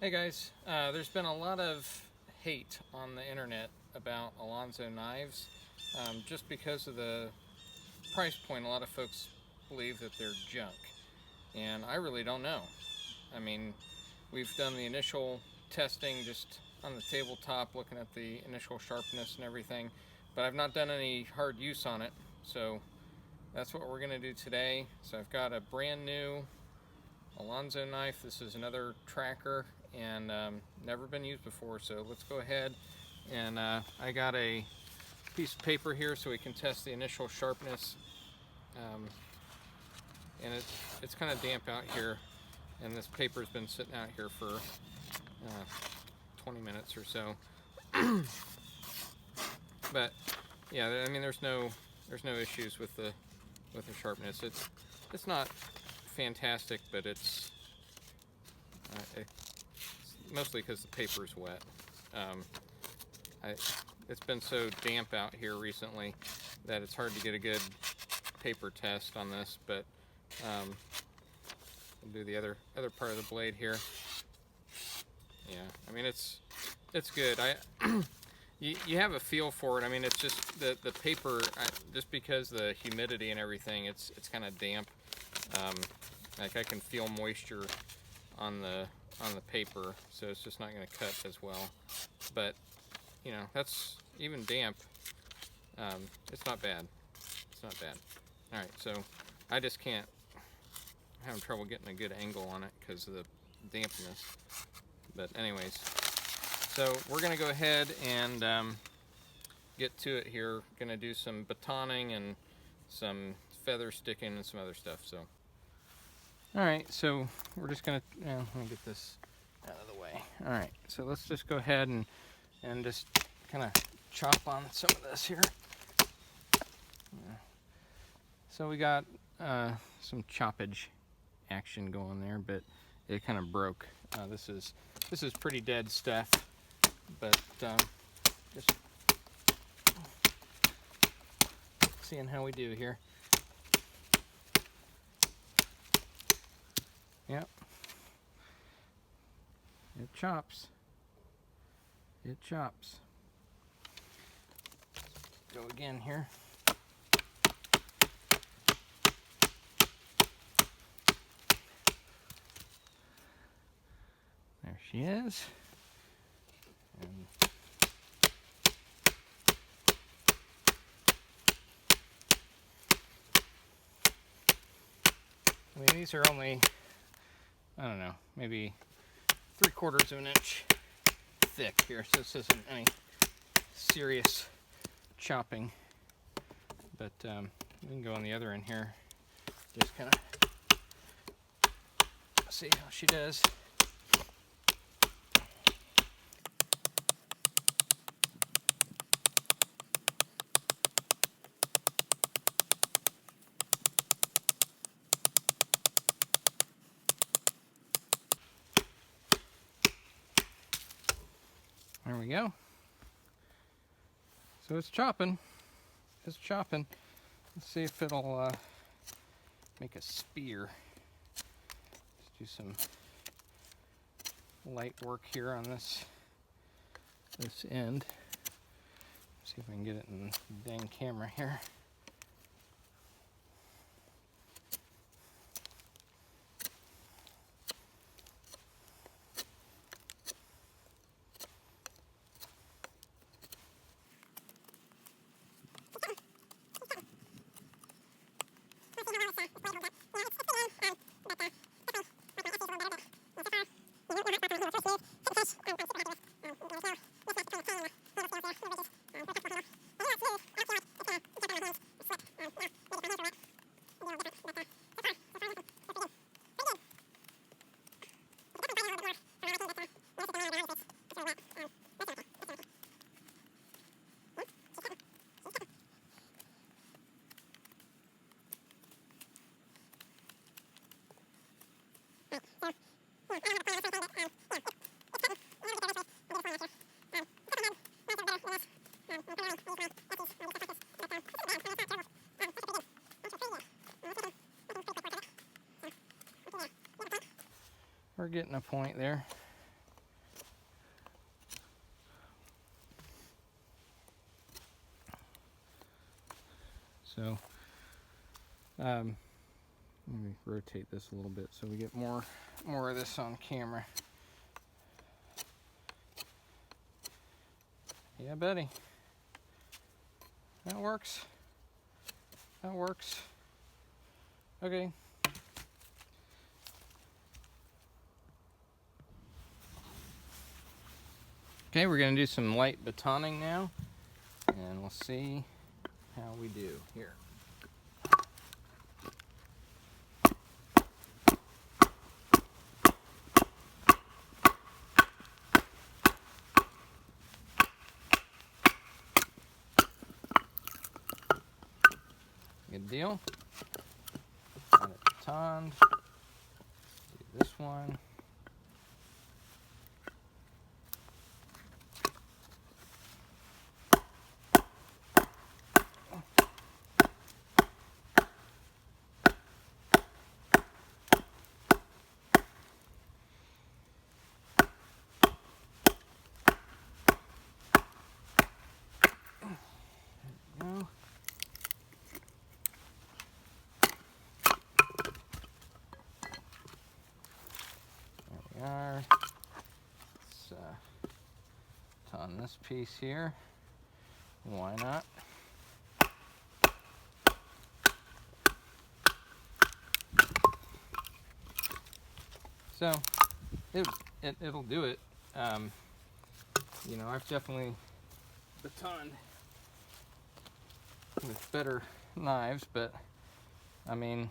Hey guys, there's been a lot of hate on the internet about Alonzo knives just because of the price point. A lot of folks believe that they're junk, and I really don't know. I mean, we've done the initial testing just on the tabletop, looking at the initial sharpness and everything, but I've not done any hard use on it, so that's what we're going to do today. So I've got a brand new Alonzo knife. This is another tracker and never been used before, so let's go ahead. And I got a piece of paper here so we can test the initial sharpness. And it's kind of damp out here, and this paper's been sitting out here for 20 minutes or so. But yeah, I mean, there's no issues with the sharpness. It's not fantastic, but it's mostly because the paper is wet. It's been so damp out here recently that it's hard to get a good paper test on this, but we'll do the other part of the blade here. Yeah, I mean, it's good. You have a feel for it. I mean, it's just the paper, just because the humidity and everything, it's kind of damp. Like I can feel moisture on the paper, so it's just not going to cut as well. But you know, that's even damp. It's not bad. It's not bad. All right, so I just can't. I'm having trouble getting a good angle on it because of the dampness. But anyways, so we're going to go ahead and get to it here. Going to do some batoning and some feather sticking and some other stuff. So. Alright, so we're just going to, let me get this out of the way. Alright, so let's just go ahead and just kind of chop on some of this here. So we got some choppage action going there, but it kind of broke. This is pretty dead stuff, but just seeing how we do here. Yep. It chops. It chops. Go again here. There she is. And I mean, these are only, I don't know, maybe 3/4 of an inch thick here, so this isn't any serious chopping. But we can go on the other end here, just kind of see how she does. There we go. So it's chopping. It's chopping. Let's see if it'll make a spear. Let's do some light work here on this end. See if I can get it in the dang camera here. We're getting a point there. So let me rotate this a little bit so we get more of this on camera. Yeah, buddy. That works. That works. Okay. Okay, we're going to do some light batoning now, and we'll see how we do here. Good deal. Got it batoned. Do this one. Let's baton this piece here. Why not? So it'll do it. You know, I've definitely batoned with better knives, but I mean,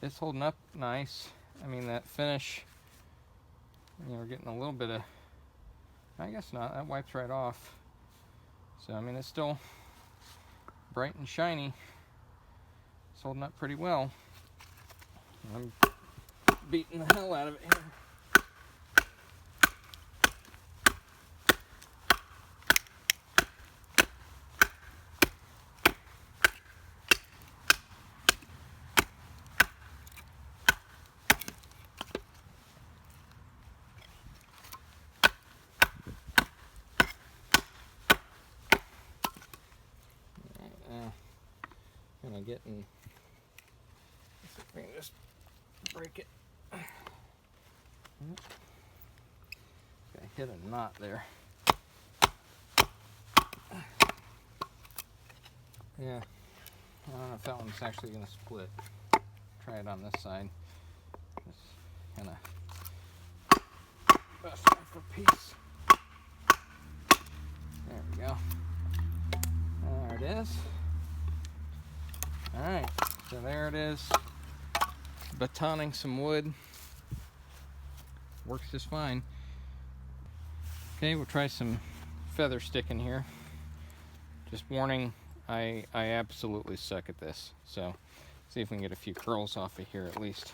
it's holding up nice. I mean, that finish, you know, we're getting a little bit of, I guess not, that wipes right off. So, I mean, it's still bright and shiny. It's holding up pretty well. I'm beating the hell out of it here. Kind of getting, let's see if we can just break it. I hit a knot there. Yeah, I don't know if that one's actually going to split. Try it on this side. Just kind of bust off a piece. There we go. There it is. Alright, so there it is. Batoning some wood. Works just fine. Okay, we'll try some feather sticking here. Just warning, I absolutely suck at this. So, see if we can get a few curls off of here at least.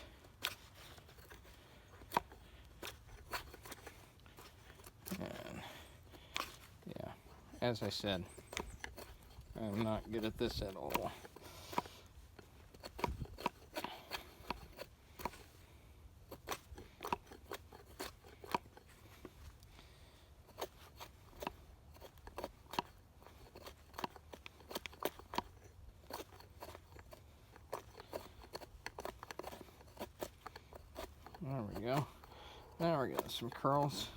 And, yeah, as I said, I'm not good at this at all. There we go. Now we got some curls.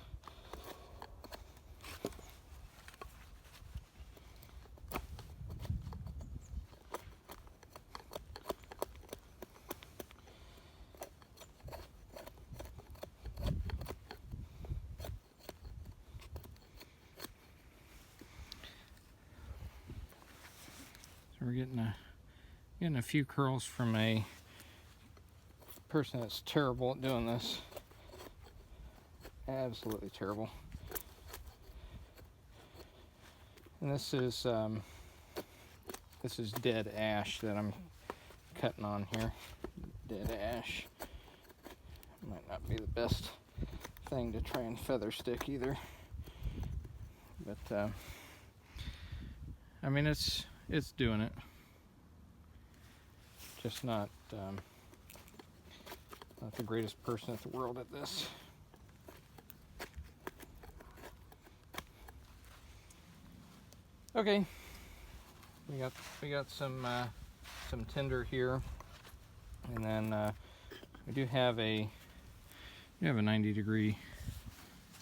So we're getting a few curls from a person that's terrible at doing this. Absolutely terrible. And this is dead ash that I'm cutting on here. Dead ash. Might not be the best thing to try and feather stick either. But I mean, it's doing it. Just not the greatest person in the world at this. Okay, we got some tinder here, and then we do have a 90-degree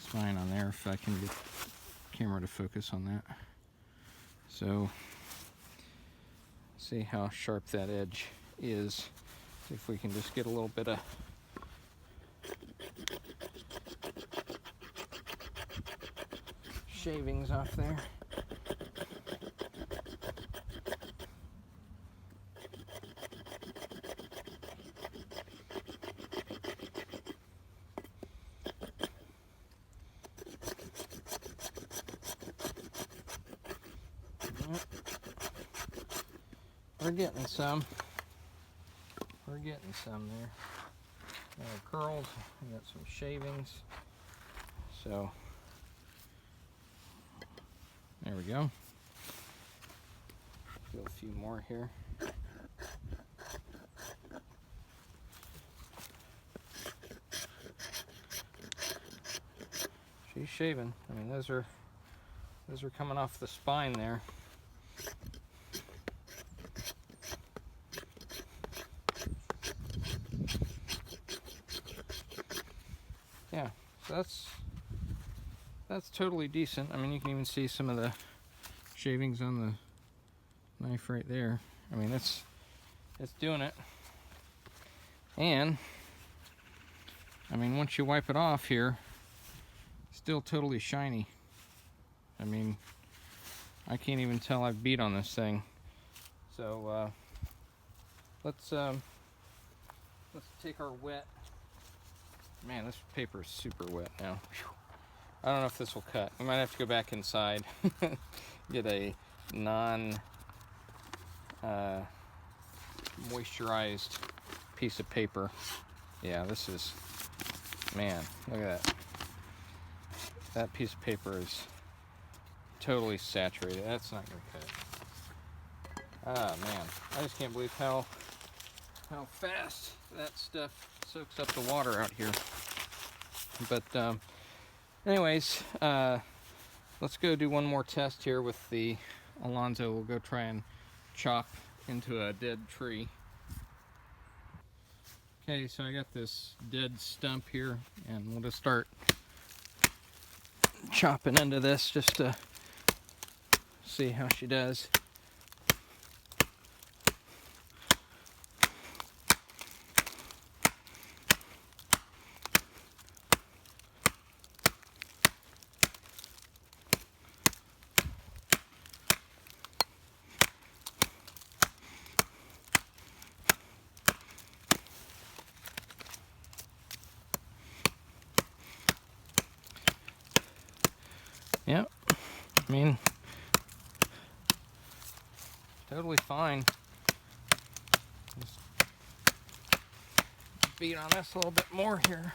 spine on there. If I can get the camera to focus on that. So see how sharp that edge is. See if we can just get a little bit of shavings off there. We're getting some. We're getting some there. Curls. We got some shavings. So there we go. Do a few more here. She's shaving. I mean, those are coming off the spine there. Yeah, so that's totally decent. I mean, you can even see some of the shavings on the knife right there. I mean, it's doing it. And I mean, once you wipe it off here, still totally shiny. I mean, I can't even tell I've beat on this thing. So let's take our wet. Man, this paper is super wet now. Whew. I don't know if this will cut. We might have to go back inside, get a moisturized piece of paper. Yeah, this is, man, look at that. That piece of paper is totally saturated. That's not gonna cut. Ah, man, I just can't believe how fast that stuff soaks up the water out here. But anyways, let's go do one more test here with the Alonzo. We'll go try and chop into a dead tree. Okay, so I got this dead stump here, and we'll just start chopping into this just to see how she does. Yep, I mean, totally fine. Just beat on this a little bit more here.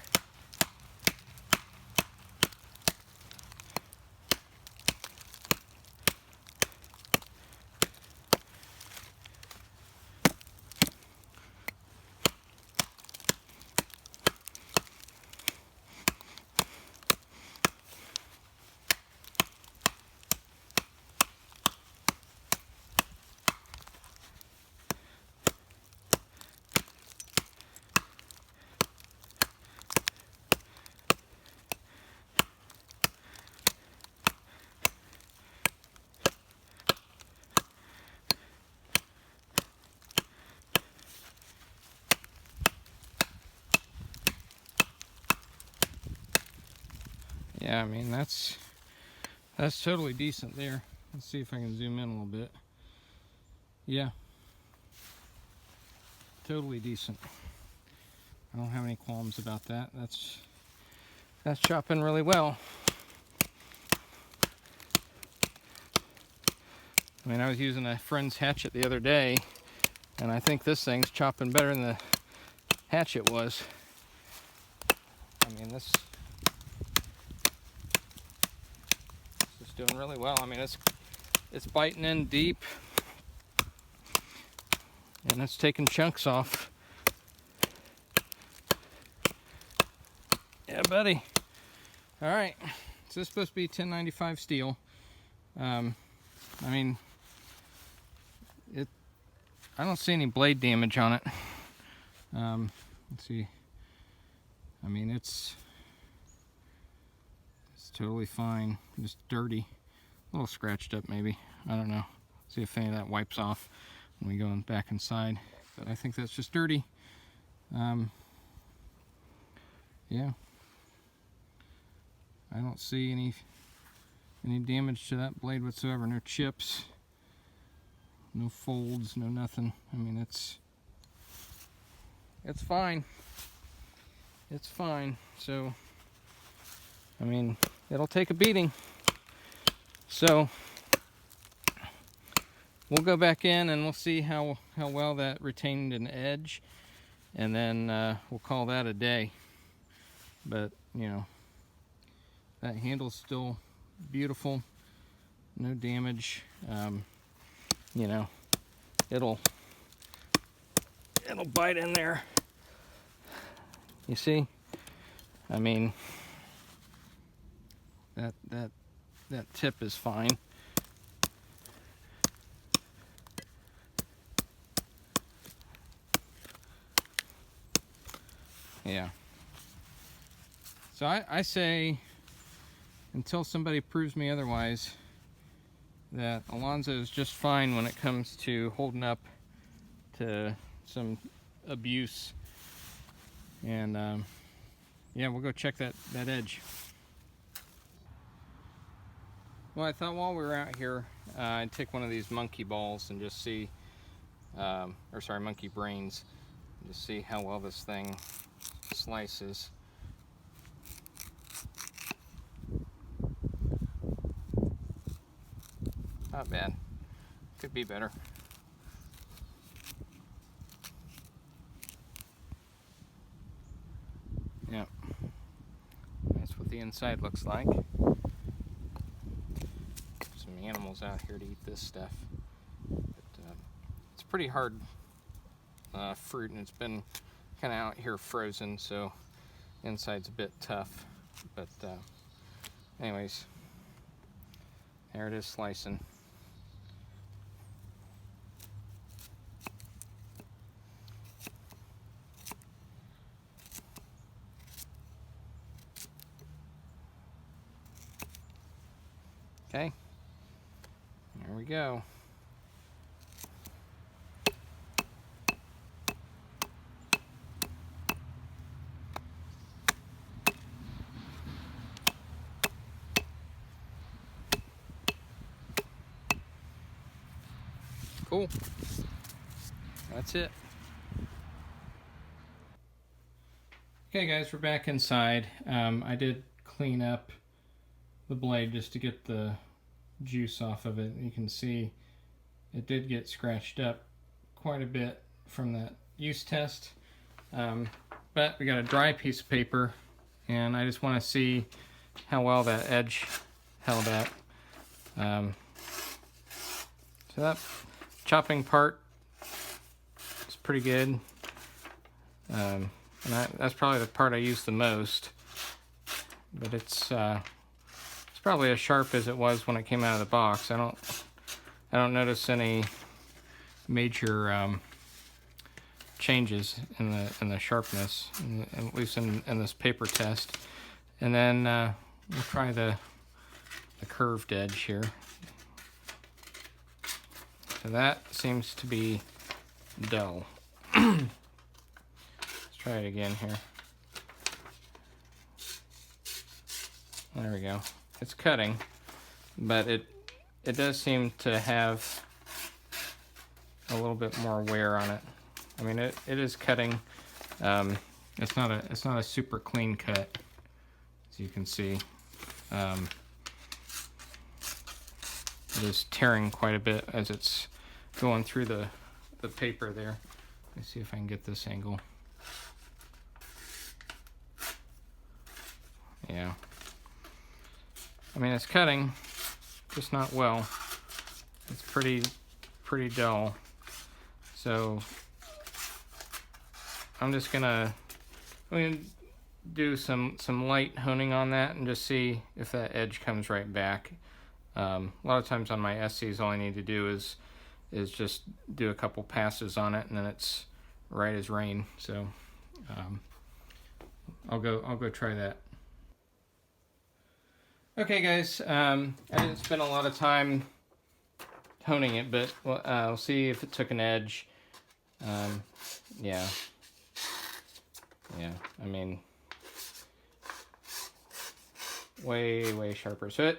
Yeah, I mean, that's totally decent there. Let's see if I can zoom in a little bit. Yeah, totally decent. I don't have any qualms about that. That's chopping really well. I mean, I was using a friend's hatchet the other day, and I think this thing's chopping better than the hatchet was. I mean, this is doing really well. I mean, it's biting in deep, and it's taking chunks off. Yeah, buddy. All right, so this is supposed to be 1095 steel. I mean, I don't see any blade damage on it. Let's see. I mean, it's totally fine. Just dirty, a little scratched up maybe. I don't know. See if any of that wipes off when we go back inside. But I think that's just dirty. Yeah. I don't see any damage to that blade whatsoever. No chips, no folds, no nothing. I mean, it's fine. It's fine. So, I mean, it'll take a beating. So we'll go back in and we'll see how well that retained an edge, and then we'll call that a day. But you know, that handle's still beautiful, no damage. You know, it'll bite in there. You see? I mean, that tip is fine. Yeah. So I say, until somebody proves me otherwise, that Alonzo is just fine when it comes to holding up to some abuse. And yeah, we'll go check that edge. Well, I thought while we were out here, I'd take one of these monkey balls and just see, or sorry, monkey brains, and just see how well this thing slices. Not bad. Could be better. Yep. That's what the inside looks like. Some animals out here to eat this stuff. But, it's pretty hard fruit, and it's been kind of out here frozen, so inside's a bit tough. But anyways, there it is slicing. Okay, there we go. Cool. That's it. Okay guys, we're back inside. I did clean up the blade just to get the juice off of it. You can see it did get scratched up quite a bit from that use test, but we got a dry piece of paper, and I just want to see how well that edge held up. So that chopping part is pretty good, and that's probably the part I use the most, but it's probably as sharp as it was when it came out of the box. I don't notice any major changes in the sharpness, at least in this paper test. And then we'll try the curved edge here. So that seems to be dull. Let's try it again here. There we go. It's cutting, but it does seem to have a little bit more wear on it. I mean, it is cutting. It's not a super clean cut, as you can see. It is tearing quite a bit as it's going through the paper there. Let me see if I can get this angle. Yeah. I mean, it's cutting, just not well. It's pretty dull. So I'm gonna do some light honing on that and just see if that edge comes right back. A lot of times on my SCs, all I need to do is is just do a couple passes on it, and then it's right as rain. So I'll go try that. Okay, guys, I didn't spend a lot of time honing it, but we'll see if it took an edge. Yeah, I mean, way sharper. So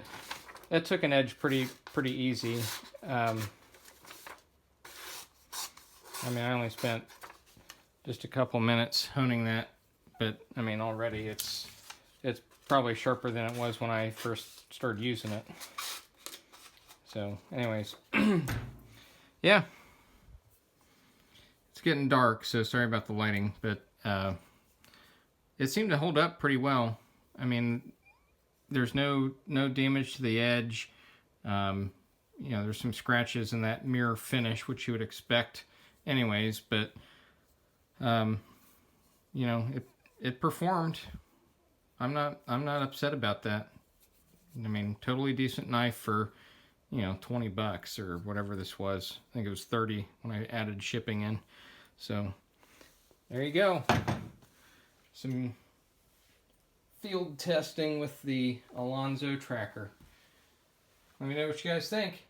it took an edge pretty easy. I mean, I only spent just a couple minutes honing that, but I mean, already it's probably sharper than it was when I first started using it. So anyways, yeah, it's getting dark, so sorry about the lighting, but it seemed to hold up pretty well. I mean, there's no damage to the edge. You know, there's some scratches in that mirror finish, which you would expect anyways, but you know, it performed. I'm not upset about that. I mean, totally decent knife for, you know, 20 bucks or whatever this was. I think it was 30 when I added shipping in. So there you go. Some field testing with the Alonzo Tracker. Let me know what you guys think.